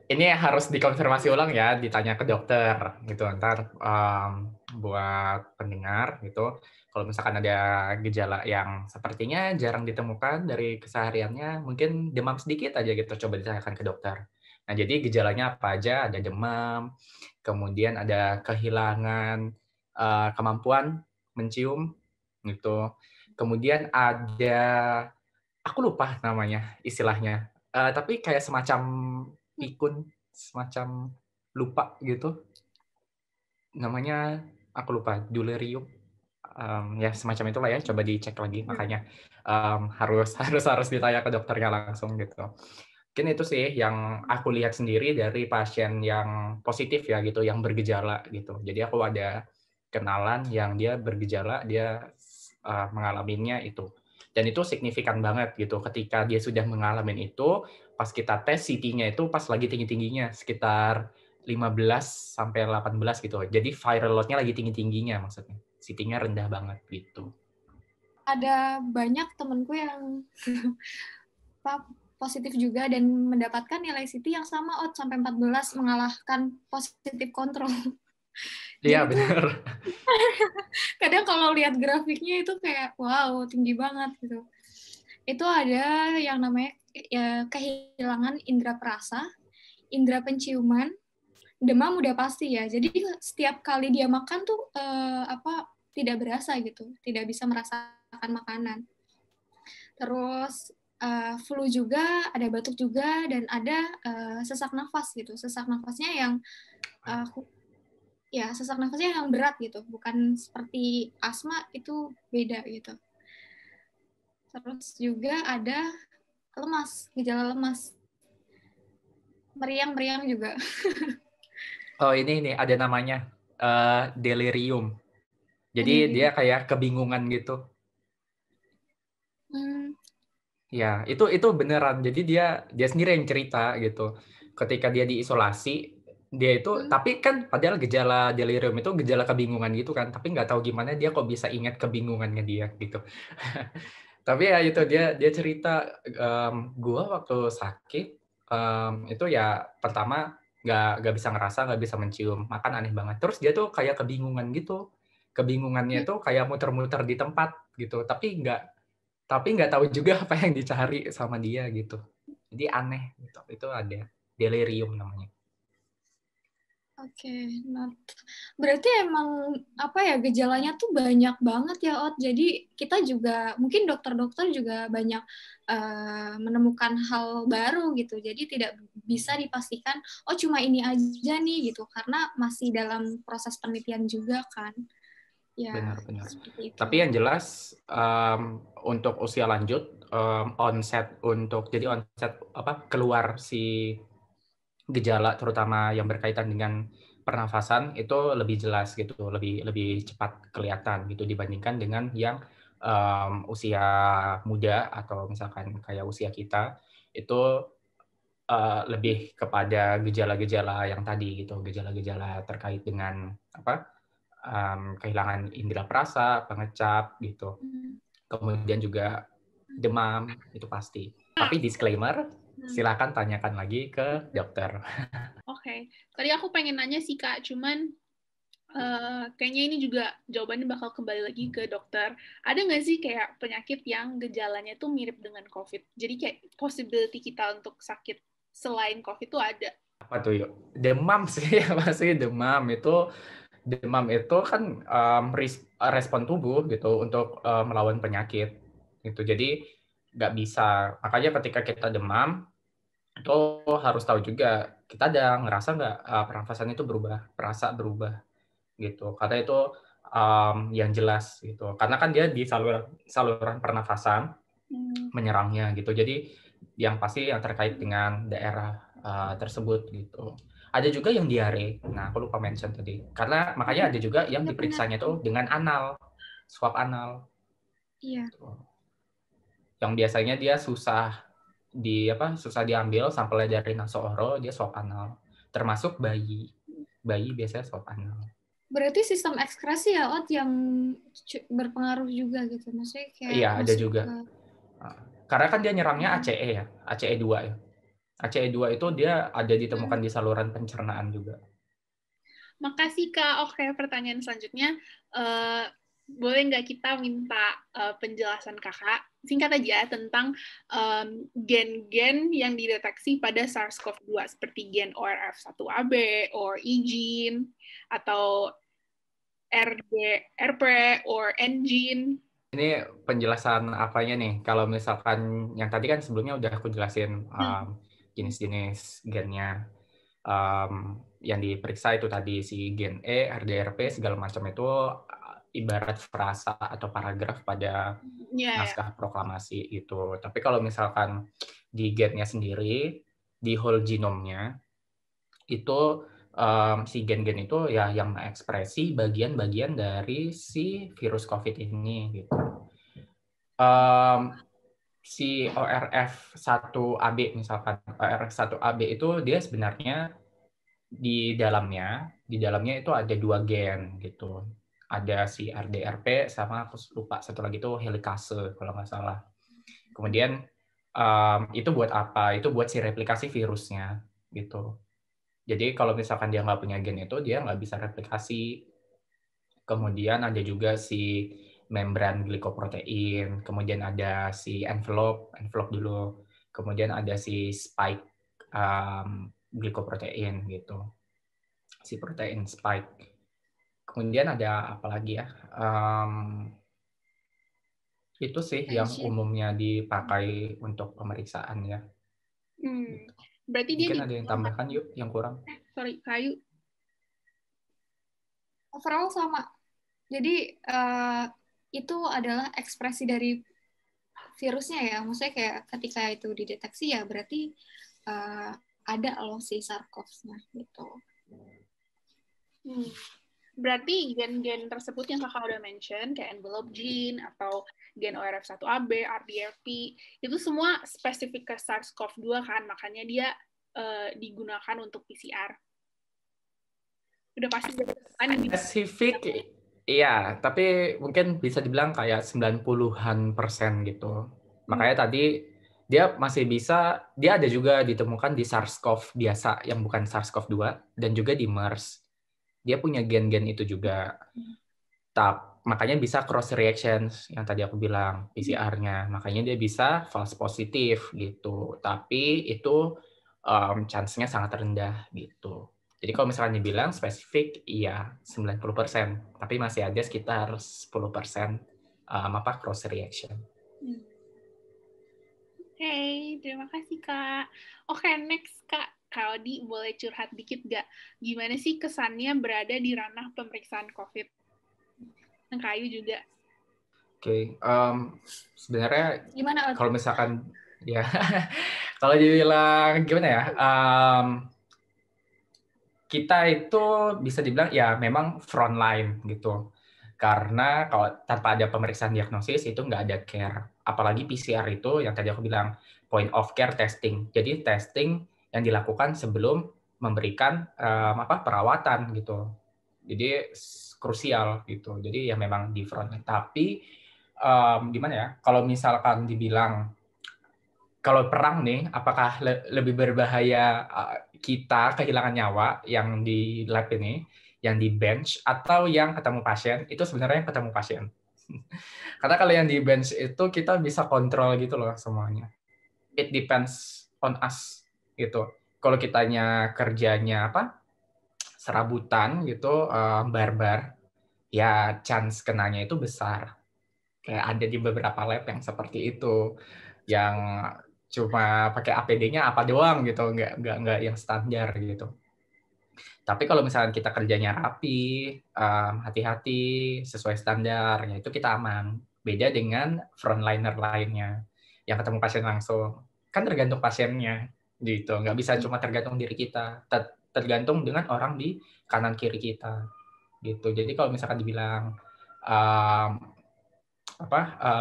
Ini harus dikonfirmasi ulang ya, ditanya ke dokter gitu. Ntar buat pendengar gitu, kalau misalkan ada gejala yang sepertinya jarang ditemukan dari kesehariannya, mungkin demam sedikit aja gitu, coba ditanyakan ke dokter. Nah, jadi gejalanya apa aja? Ada demam, kemudian ada kehilangan kemampuan mencium gitu. Kemudian ada, aku lupa namanya istilahnya, tapi kayak semacam pikun, semacam lupa gitu. Namanya aku lupa, Dulerium. Ya semacam itulah ya, coba dicek lagi, makanya harus ditanya ke dokternya langsung gitu. Mungkin itu sih yang aku lihat sendiri dari pasien yang positif ya gitu, yang bergejala gitu. Jadi aku ada kenalan yang dia bergejala, dia mengalaminya itu. Dan itu signifikan banget gitu. Ketika dia sudah mengalami itu, pas kita tes CT-nya itu pas lagi tinggi-tingginya, sekitar 15 sampai 18 gitu. Jadi viral load-nya lagi tinggi-tingginya maksudnya. CT-nya rendah banget gitu. Ada banyak temenku yang positif juga dan mendapatkan nilai CT yang sama sampai 14 mengalahkan positif kontrol. Iya, Jadi tuh benar. kadang kalau lihat grafiknya itu kayak wow, tinggi banget gitu. Itu ada yang namanya kehilangan indera perasa, indera penciuman, demam udah pasti ya. Jadi setiap kali dia makan tuh tidak berasa gitu, tidak bisa merasakan makanan. Terus flu juga, ada batuk juga, dan ada sesak nafas gitu. Sesak nafasnya yang sesak nafasnya yang berat gitu, bukan seperti asma, itu beda gitu. Terus juga ada lemas, gejala lemas, meriang juga. Oh ini ada namanya delirium. Jadi Delirium. dia kayak kebingungan gitu. Ya, itu beneran. Jadi dia sendiri yang cerita gitu. Ketika dia diisolasi, dia itu tapi kan padahal gejala delirium itu gejala kebingungan gitu kan, tapi nggak tahu gimana dia kok bisa ingat kebingungannya dia gitu. Tapi ya itu dia cerita, gua waktu sakit, itu ya pertama nggak bisa ngerasa, nggak bisa mencium, makan aneh banget. Terus dia tuh kayak kebingungan gitu. Kebingungannya tuh kayak muter-muter di tempat gitu, tapi nggak tahu juga apa yang dicari sama dia gitu. Jadi aneh gitu. Itu ada delirium namanya. Oke, berarti emang gejalanya tuh banyak banget ya, Ot. Jadi kita juga mungkin dokter-dokter juga banyak menemukan hal baru gitu. Jadi tidak bisa dipastikan cuma ini aja nih gitu, karena masih dalam proses penelitian juga kan. Ya, Benar-benar. seperti itu. Tapi yang jelas untuk usia lanjut onset keluar si gejala terutama yang berkaitan dengan pernafasan itu lebih jelas gitu, lebih cepat kelihatan gitu dibandingkan dengan yang usia muda atau misalkan kayak usia kita itu lebih kepada gejala-gejala yang tadi gitu, gejala-gejala terkait dengan kehilangan indera perasa, pengecap gitu. Kemudian juga demam itu pasti. Tapi disclaimer, silakan tanyakan lagi ke dokter. Oke. Tadi aku pengen nanya sih Kak, cuman kayaknya ini juga jawabannya bakal kembali lagi ke dokter. Ada nggak sih kayak penyakit yang gejalanya tuh mirip dengan COVID? Jadi kayak possibility kita untuk sakit selain COVID tuh ada. Apa tuh yuk? Demam sih, pasti demam itu. Demam itu kan respon tubuh gitu untuk melawan penyakit. Gitu. Jadi nggak bisa. Makanya ketika kita demam, itu harus tahu juga kita ada ngerasa nggak pernafasan itu berubah, perasa berubah gitu. Karena itu yang jelas gitu. Karena kan dia di saluran pernafasan menyerangnya gitu. Jadi yang pasti yang terkait dengan daerah tersebut gitu. Ada juga yang diare. Nah, aku lupa mention tadi. Karena makanya ada juga yang diperiksanya itu dengan anal, swab anal. Iya. Gitu. Yang biasanya dia susah diambil sampelnya dari nasooro, dia swab anal. Termasuk bayi. Bayi biasanya swab anal. Berarti sistem ekskresi ya, Ot, yang berpengaruh juga gitu. Maksudnya kayak Iya, ada masuk juga. ke... Karena kan dia nyerangnya ACE ya, ACE2 ya. ACE2 itu dia ada ditemukan di saluran pencernaan juga. Makasih Kak. Oke, pertanyaan selanjutnya. Boleh nggak kita minta penjelasan Kakak, singkat aja, tentang gen-gen yang dideteksi pada SARS-CoV-2, seperti gen ORF1AB, or E gene, atau RP or engine. Ini penjelasan apanya nih? Kalau misalkan yang tadi kan sebelumnya udah aku jelasin jenis-jenis gennya. Yang diperiksa itu tadi si gen E, RDRP, segala macam itu ibarat frasa atau paragraf pada naskah proklamasi itu. Tapi kalau misalkan di gennya sendiri, di whole genomnya, itu si gen-gen itu ya yang mengekspresi bagian-bagian dari si virus COVID ini gitu. Si ORF1AB misalkan, ORF1AB itu dia sebenarnya di dalamnya itu ada 2 gen gitu. Ada si RDRP sama aku lupa satu lagi itu helikase kalau nggak salah. Kemudian itu buat apa? Itu buat si replikasi virusnya gitu. Jadi kalau misalkan dia nggak punya gen itu, dia nggak bisa replikasi. Kemudian ada juga si membran glikoprotein, kemudian ada si envelope dulu, kemudian ada si spike glikoprotein gitu, si protein spike. Kemudian ada apa lagi ya? Itu sih yang umumnya dipakai untuk pemeriksaan ya. Berarti mungkin dia ada yang tambahkan yuk yang kurang. Sorry, Kayu. Overall sama. Jadi itu adalah ekspresi dari virusnya ya. Maksudnya kayak ketika itu dideteksi ya berarti ada loh si SARS-CoV-nya gitu. Berarti gen-gen tersebut yang kakak udah mention, kayak envelope gene atau gen ORF1AB, RDRP, itu semua spesifik ke SARS-CoV-2 kan, makanya dia digunakan untuk PCR. Udah pasti spesifik, iya, tapi mungkin bisa dibilang kayak 90-an% gitu. Makanya tadi dia masih bisa, dia ada juga ditemukan di SARS-CoV biasa yang bukan SARS-CoV-2 dan juga di MERS. Dia punya gen-gen itu juga. Makanya bisa cross reactions yang tadi aku bilang, PCR-nya. Makanya dia bisa false positif gitu. Tapi itu chance-nya sangat rendah gitu. Jadi kalau misalnya dibilang spesifik, iya 90%. Tapi masih ada sekitar 10% cross reaction. Hey, terima kasih Kak. Oke, next Kak. Kak Odi, boleh curhat dikit nggak? Gimana sih kesannya berada di ranah pemeriksaan COVID? Yang Kayu juga. Oke, sebenarnya gimana kalau misalkan ya kalau dibilang gimana ya, kita itu bisa dibilang ya memang frontline gitu. Karena kalau tanpa ada pemeriksaan diagnosis itu nggak ada care. Apalagi PCR itu yang tadi aku bilang point of care testing. Jadi testing yang dilakukan sebelum memberikan perawatan gitu. Jadi krusial gitu. Jadi ya memang di frontline. Tapi gimana ya? Kalau misalkan dibilang kalau perang nih, apakah lebih berbahaya kita kehilangan nyawa yang di lab ini, yang di bench, atau yang ketemu pasien? Itu sebenarnya yang ketemu pasien. Karena kalau yang di bench itu kita bisa kontrol gitu loh semuanya. It depends on us gitu. Kalau kitanya kerjanya serabutan gitu, barbar, ya chance kenanya itu besar. Kayak ada di beberapa lab yang seperti itu, yang cuma pakai APD-nya apa doang gitu, nggak yang standar gitu. Tapi kalau misalnya kita kerjanya rapi, hati-hati, sesuai standar, ya itu kita aman. Beda dengan frontliner lainnya, yang ketemu pasien langsung. Kan tergantung pasiennya, gitu. Nggak bisa cuma tergantung diri kita, tergantung dengan orang di kanan kiri kita, gitu. Jadi kalau misalkan dibilang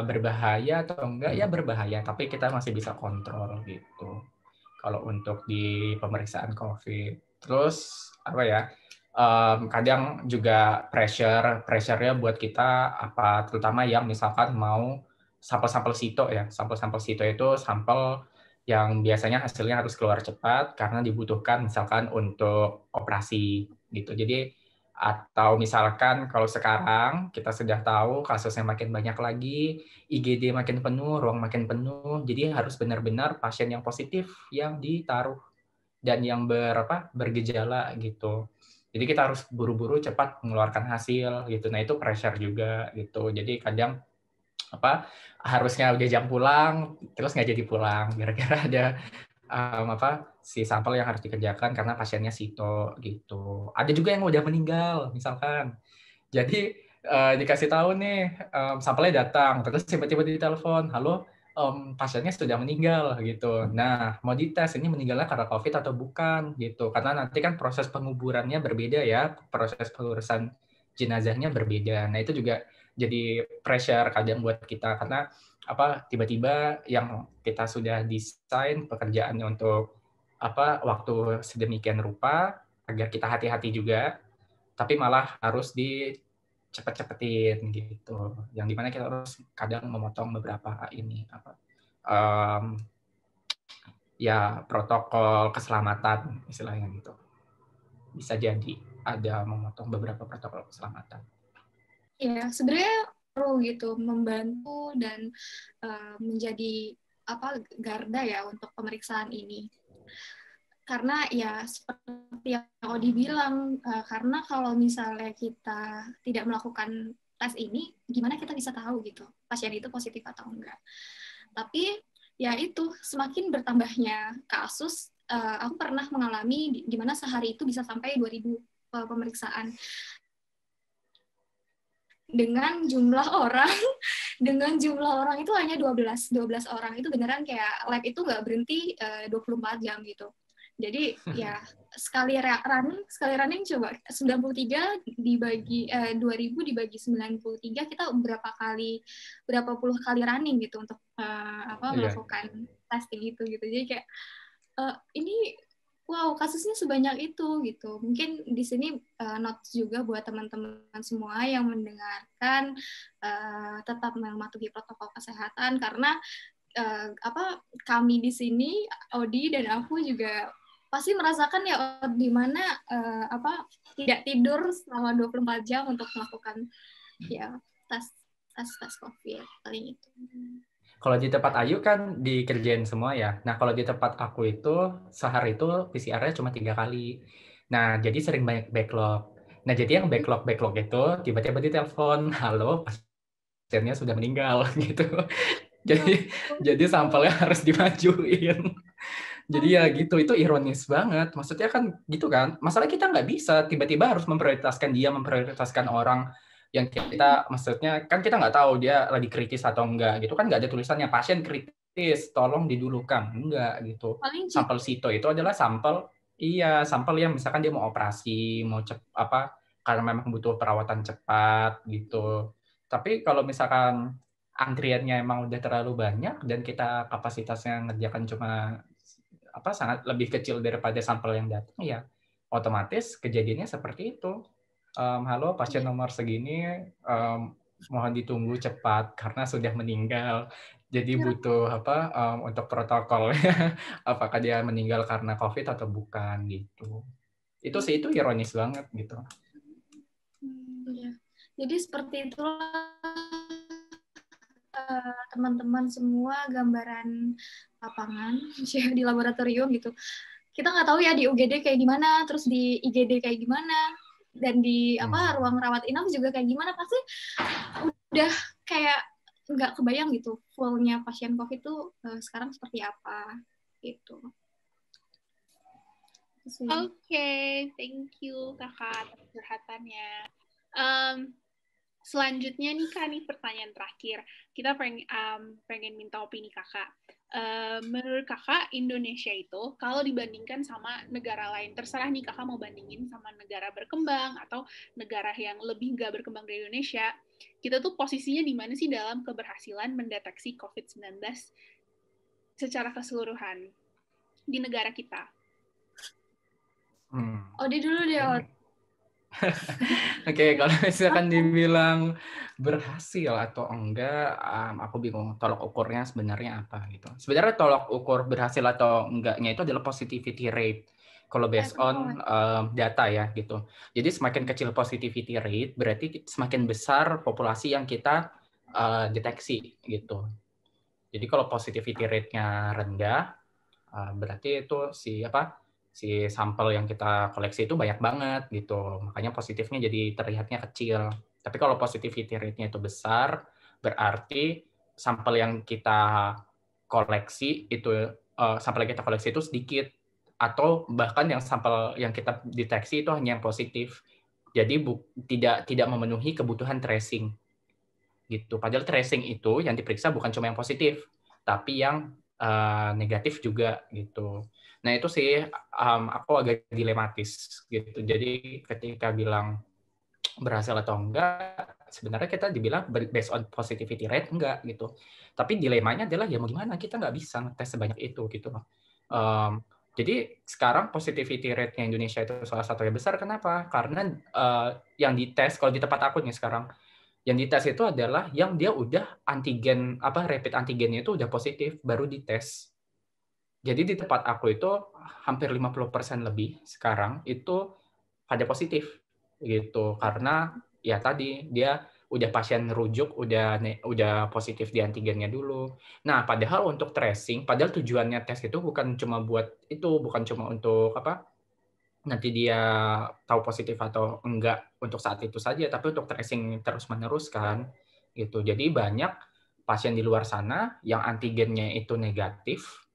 berbahaya atau enggak, ya berbahaya, tapi kita masih bisa kontrol gitu. Kalau untuk di pemeriksaan COVID. Terus kadang juga pressure-nya buat kita terutama yang misalkan mau sampel-sampel sito ya. Sampel-sampel sito itu sampel yang biasanya hasilnya harus keluar cepat karena dibutuhkan misalkan untuk operasi gitu. Jadi atau misalkan kalau sekarang kita sudah tahu kasusnya makin banyak lagi, IGD makin penuh, ruang makin penuh, jadi harus benar-benar pasien yang positif yang ditaruh dan yang bergejala gitu. Jadi kita harus buru-buru cepat mengeluarkan hasil gitu. Nah, itu pressure juga gitu. Jadi kadang harusnya udah jam pulang terus nggak jadi pulang gara-gara ada si sampel yang harus dikerjakan karena pasiennya sito gitu. Ada juga yang udah meninggal misalkan. Jadi dikasih tahu nih sampelnya datang terus tiba-tiba ditelepon, halo pasiennya sudah meninggal gitu. Nah mau dites ini meninggalnya karena COVID atau bukan gitu. Karena nanti kan proses penguburannya berbeda ya, proses pengurusan jenazahnya berbeda. Nah itu juga jadi pressure kadang buat kita karena tiba-tiba yang kita sudah desain pekerjaannya untuk waktu sedemikian rupa agar kita hati-hati juga, tapi malah harus dicepet-cepetin gitu. Yang dimana kita harus kadang memotong beberapa ya protokol keselamatan istilahnya gitu. Bisa jadi ada memotong beberapa protokol keselamatan. Ya, sebenarnya perlu gitu membantu dan menjadi garda ya untuk pemeriksaan ini. Karena ya seperti yang Odi bilang, karena kalau misalnya kita tidak melakukan tes ini, gimana kita bisa tahu gitu pasien itu positif atau enggak. Tapi ya itu semakin bertambahnya kasus, aku pernah mengalami di mana sehari itu bisa sampai 2.000 pemeriksaan. Dengan jumlah orang itu hanya 12 orang. Itu beneran kayak lab itu nggak berhenti 24 jam gitu. Jadi ya sekali running coba 93 dibagi 2.000 dibagi 93, kita berapa puluh kali running gitu untuk melakukan testing itu gitu. Jadi kayak ini wow, kasusnya sebanyak itu gitu. Mungkin di sini notes juga buat teman-teman semua yang mendengarkan, tetap mematuhi protokol kesehatan karena kami di sini, Odi dan aku juga pasti merasakan ya di mana tidak tidur selama 24 jam untuk melakukan ya tes COVID paling itu. Kalau di tempat Ayu kan dikerjain semua ya. Nah, kalau di tempat aku itu sehari itu PCR-nya cuma 3 kali. Nah, jadi sering banyak backlog. Nah, jadi yang backlog itu tiba-tiba ditelepon, halo, pasiennya sudah meninggal gitu. Jadi sampelnya harus dimajuin. Jadi ya gitu, itu ironis banget. Maksudnya kan gitu kan, masalah kita nggak bisa tiba-tiba harus memprioritaskan orang yang kita, maksudnya kan kita nggak tahu dia lagi kritis atau enggak gitu kan, nggak ada tulisannya pasien kritis tolong didulukan, enggak gitu. Sampel sito itu adalah sampel yang misalkan dia mau operasi, mau karena memang butuh perawatan cepat gitu. Tapi kalau misalkan antriannya emang udah terlalu banyak dan kita kapasitasnya ngerjakan cuma sangat lebih kecil daripada sampel yang datang, ya otomatis kejadiannya seperti itu. Halo, pasien nomor segini, mohon ditunggu cepat karena sudah meninggal. Jadi butuh untuk protokolnya, apakah dia meninggal karena COVID atau bukan gitu. Itu sih itu ironis banget gitu. Jadi seperti itulah teman-teman semua gambaran lapangan di laboratorium gitu. Kita nggak tahu ya di UGD kayak gimana, terus di IGD kayak gimana, dan di ruang rawat inap juga kayak gimana. Pasti udah kayak nggak kebayang gitu fullnya pasien COVID itu sekarang seperti apa gitu. Oke, thank you kakak atas curhatannya. Selanjutnya nih Kak, nih pertanyaan terakhir. Kita pengen minta opini kakak. Menurut kakak, Indonesia itu kalau dibandingkan sama negara lain, terserah nih kakak mau bandingin sama negara berkembang atau negara yang lebih nggak berkembang dari Indonesia, kita tuh posisinya di mana sih dalam keberhasilan mendeteksi COVID-19 secara keseluruhan di negara kita? Odi dulu deh, Odi. Oke, kalau misalkan dibilang berhasil atau enggak, aku bingung tolok ukurnya sebenarnya apa gitu. Sebenarnya tolok ukur berhasil atau enggaknya itu adalah positivity rate. Kalau based on data ya gitu. Jadi semakin kecil positivity rate berarti semakin besar populasi yang kita deteksi gitu. Jadi kalau positivity rate-nya rendah, berarti itu si sampel yang kita koleksi itu banyak banget gitu. Makanya positifnya jadi terlihatnya kecil. Tapi kalau positivity rate-nya itu besar, berarti sampel yang kita koleksi itu sedikit, atau bahkan yang sampel yang kita deteksi itu hanya yang positif. Jadi tidak memenuhi kebutuhan tracing gitu. Padahal tracing itu yang diperiksa bukan cuma yang positif, tapi yang negatif juga gitu. Nah itu sih aku agak dilematis gitu. Jadi ketika bilang berhasil atau enggak, sebenarnya kita dibilang based on positivity rate enggak gitu. Tapi dilemanya adalah ya mau gimana, kita nggak bisa ngetes sebanyak itu gitu loh. Jadi sekarang positivity rate-nya Indonesia itu salah satu yang besar. Kenapa? Karena yang dites, kalau di tempat aku nih sekarang, yang dites itu adalah yang dia udah antigen, rapid antigennya itu udah positif, baru dites. Jadi di tempat aku itu hampir 50% lebih sekarang itu ada positif gitu, karena ya tadi dia udah pasien rujuk, udah positif di antigennya dulu. Nah, padahal untuk tracing, padahal tujuannya tes itu bukan cuma untuk nanti dia tahu positif atau enggak untuk saat itu saja, tapi untuk tracing terus-menerus kan gitu. Jadi banyak pasien di luar sana yang antigennya itu negatif,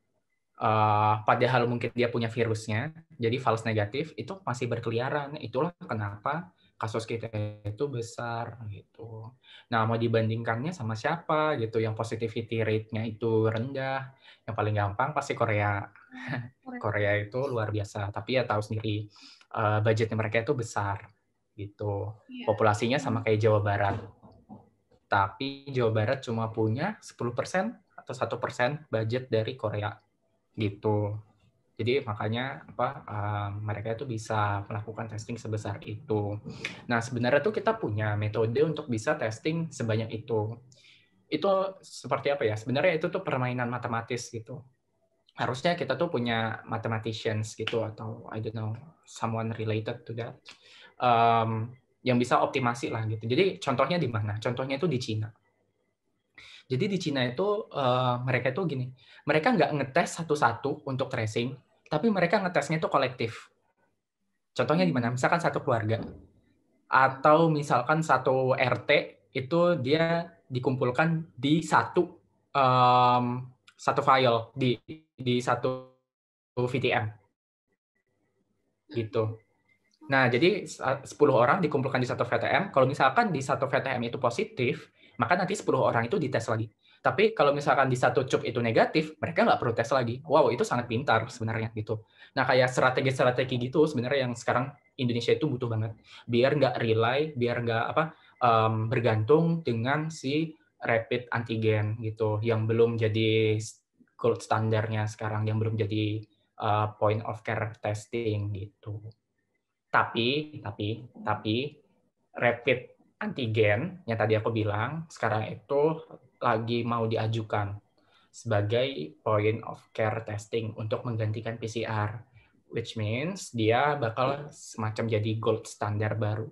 padahal mungkin dia punya virusnya, jadi false negatif, itu masih berkeliaran. Itulah kenapa kasus kita itu besar gitu. Nah, mau dibandingkannya sama siapa gitu yang positivity rate-nya itu rendah? Yang paling gampang pasti Korea. Korea itu luar biasa, tapi ya tahu sendiri budgetnya mereka itu besar gitu. Populasinya sama kayak Jawa Barat. Tapi Jawa Barat cuma punya 10% atau 1% budget dari Korea gitu. Jadi makanya mereka itu bisa melakukan testing sebesar itu. Nah, sebenarnya tuh kita punya metode untuk bisa testing sebanyak itu. Itu seperti apa ya? Sebenarnya itu tuh permainan matematis gitu. Harusnya kita tuh punya mathematicians gitu, atau I don't know, someone related to that, yang bisa optimasi lah gitu. Jadi contohnya di mana? Contohnya itu di Cina. Jadi di Cina itu mereka itu gini, mereka nggak ngetes satu-satu untuk tracing, tapi mereka ngetesnya itu kolektif. Contohnya di mana? Misalkan satu keluarga, atau misalkan satu RT itu dia dikumpulkan di satu file, di satu VTM gitu. Nah, jadi 10 orang dikumpulkan di satu VTM. Kalau misalkan di satu VTM itu positif, maka nanti 10 orang itu dites lagi. Tapi kalau misalkan di satu cup itu negatif, mereka nggak perlu tes lagi. Wow, itu sangat pintar sebenarnya gitu. Nah, kayak strategi-strategi gitu sebenarnya yang sekarang Indonesia itu butuh banget. Biar nggak biar nggak bergantung dengan si rapid antigen gitu, yang belum jadi gold standarnya sekarang, yang belum jadi point of care testing gitu. Tapi rapid antigen yang tadi aku bilang sekarang itu lagi mau diajukan sebagai point of care testing untuk menggantikan PCR, which means dia bakal semacam jadi gold standar baru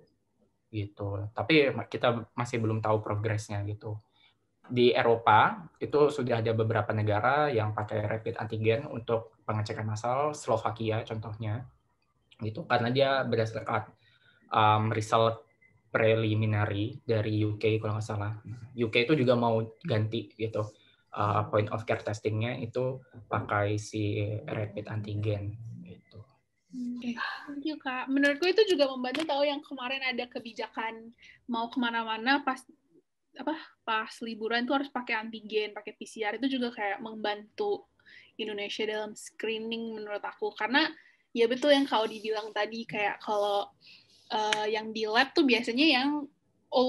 gitu. Tapi kita masih belum tahu progresnya gitu. Di Eropa itu sudah ada beberapa negara yang pakai rapid antigen untuk pengecekan massal, Slovakia contohnya gitu, karena dia berdasarkan result preliminary dari UK kalau nggak salah. UK itu juga mau ganti gitu point of care testingnya itu pakai si rapid antigen gitu. Thank you, Kak. Menurutku itu juga membantu, tahu yang kemarin ada kebijakan mau kemana-mana pas liburan tuh harus pakai antigen, pakai PCR, itu juga kayak membantu Indonesia dalam screening menurut aku. Karena ya betul yang kau dibilang tadi, kayak kalau yang di lab tuh biasanya yang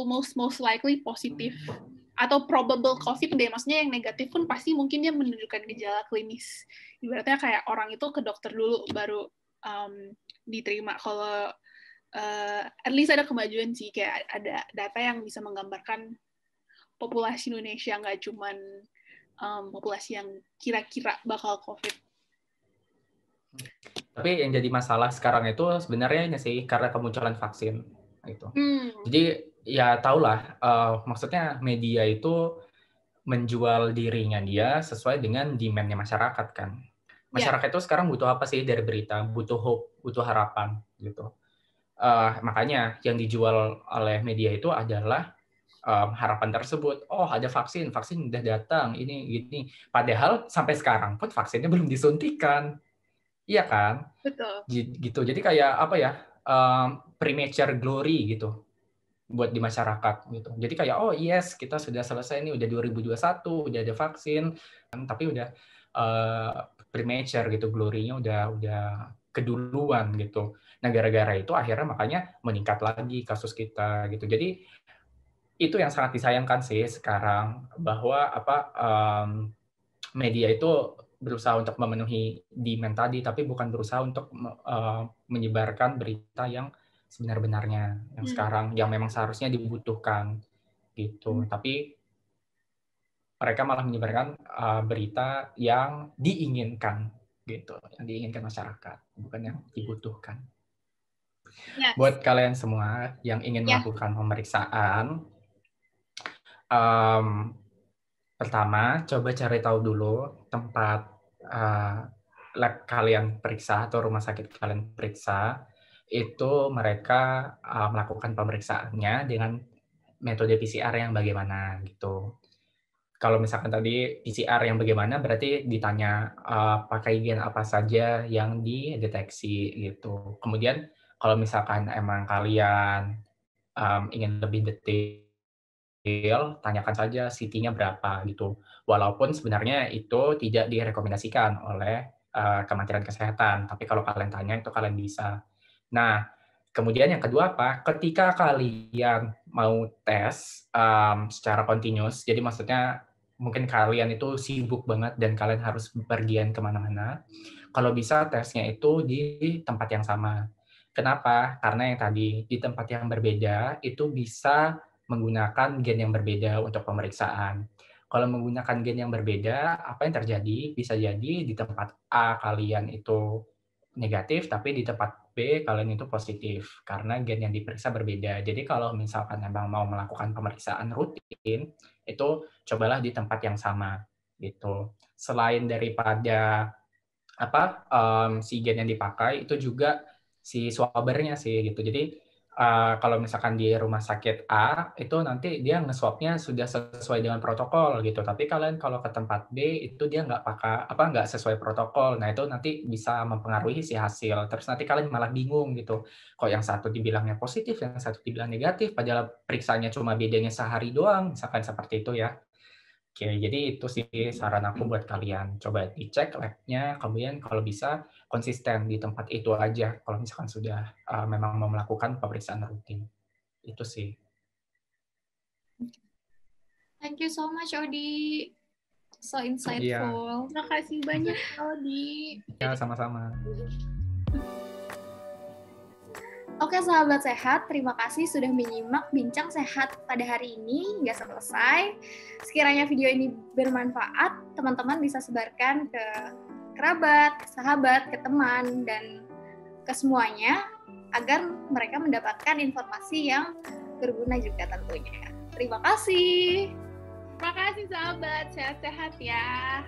most likely positif atau probable COVID deh, maksudnya yang negatif pun pasti mungkin dia menunjukkan gejala klinis. Ibaratnya kayak orang itu ke dokter dulu baru diterima. Kalau at least ada kemajuan sih, kayak ada data yang bisa menggambarkan populasi Indonesia, nggak cuman populasi yang kira-kira bakal COVID. Tapi yang jadi masalah sekarang itu sebenarnya ini sih karena kemunculan vaksin gitu. Jadi ya tahulah, maksudnya media itu menjual dirinya dia sesuai dengan demand-nya masyarakat kan. Masyarakat itu sekarang butuh apa sih dari berita? Butuh hope, butuh harapan gitu. Makanya yang dijual oleh media itu adalah harapan tersebut. Oh, ada vaksin udah datang, ini gini. Padahal sampai sekarang pun vaksinnya belum disuntikan. Iya kan? Betul. Gitu. Jadi kayak apa ya? Premature glory gitu buat di masyarakat gitu. Jadi kayak oh yes, kita sudah selesai nih, udah 2021, udah ada vaksin, tapi udah premature gitu, glory-nya udah keduluan gitu. Nah, gara-gara itu akhirnya makanya meningkat lagi kasus kita gitu. Jadi itu yang sangat disayangkan sih sekarang, bahwa media itu berusaha untuk memenuhi demand tadi, tapi bukan berusaha untuk menyebarkan berita yang sebenar-benarnya, yang sekarang, yang memang seharusnya dibutuhkan gitu. Tapi mereka malah menyebarkan berita yang diinginkan gitu, yang diinginkan masyarakat, bukan yang dibutuhkan. Yes. Buat kalian semua yang ingin melakukan pemeriksaan, pertama, coba cari tahu dulu tempat lab kalian periksa atau rumah sakit kalian periksa, itu mereka melakukan pemeriksaannya dengan metode PCR yang bagaimana gitu. Kalau misalkan tadi PCR yang bagaimana, berarti ditanya pakai gen apa saja yang dideteksi gitu. Kemudian kalau misalkan emang kalian ingin lebih detail, tanyakan saja CT-nya berapa gitu. Walaupun sebenarnya itu tidak direkomendasikan oleh Kementerian Kesehatan, tapi kalau kalian tanya itu kalian bisa. Nah, kemudian yang kedua apa? Ketika kalian mau tes secara continuous, jadi maksudnya mungkin kalian itu sibuk banget dan kalian harus pergian kemana-mana, kalau bisa tesnya itu di tempat yang sama. Kenapa? Karena yang tadi, di tempat yang berbeda itu bisa menggunakan gen yang berbeda untuk pemeriksaan. Kalau menggunakan gen yang berbeda, apa yang terjadi? Bisa jadi di tempat A kalian itu negatif, tapi di tempat B kalian itu positif, karena gen yang diperiksa berbeda. Jadi kalau misalkan memang mau melakukan pemeriksaan rutin, itu cobalah di tempat yang sama, gitu. Selain daripada si gen yang dipakai, itu juga si swabbernya sih, gitu. Jadi kalau misalkan di rumah sakit A, itu nanti dia nge-swabnya sudah sesuai dengan protokol gitu. Tapi kalian kalau ke tempat B, itu dia nggak sesuai protokol. Nah, itu nanti bisa mempengaruhi si hasil. Terus nanti kalian malah bingung gitu. Kok yang satu dibilangnya positif, yang satu dibilang negatif, padahal periksanya cuma bedanya sehari doang, misalkan seperti itu ya. Oke, jadi itu sih saran aku buat kalian. Coba dicek lab-nya, kemudian kalau bisa konsisten di tempat itu aja kalau misalkan sudah memang mau melakukan pemeriksaan rutin. Itu sih. Thank you so much, Odi. So insightful. Iya. Terima kasih banyak, Odi. Ya, sama-sama. Oke, sahabat sehat, terima kasih sudah menyimak bincang sehat pada hari ini hingga selesai. Sekiranya video ini bermanfaat, teman-teman bisa sebarkan ke kerabat, ke sahabat, ke teman, dan ke semuanya agar mereka mendapatkan informasi yang berguna juga tentunya. Terima kasih. Terima kasih sahabat, sehat-sehat ya.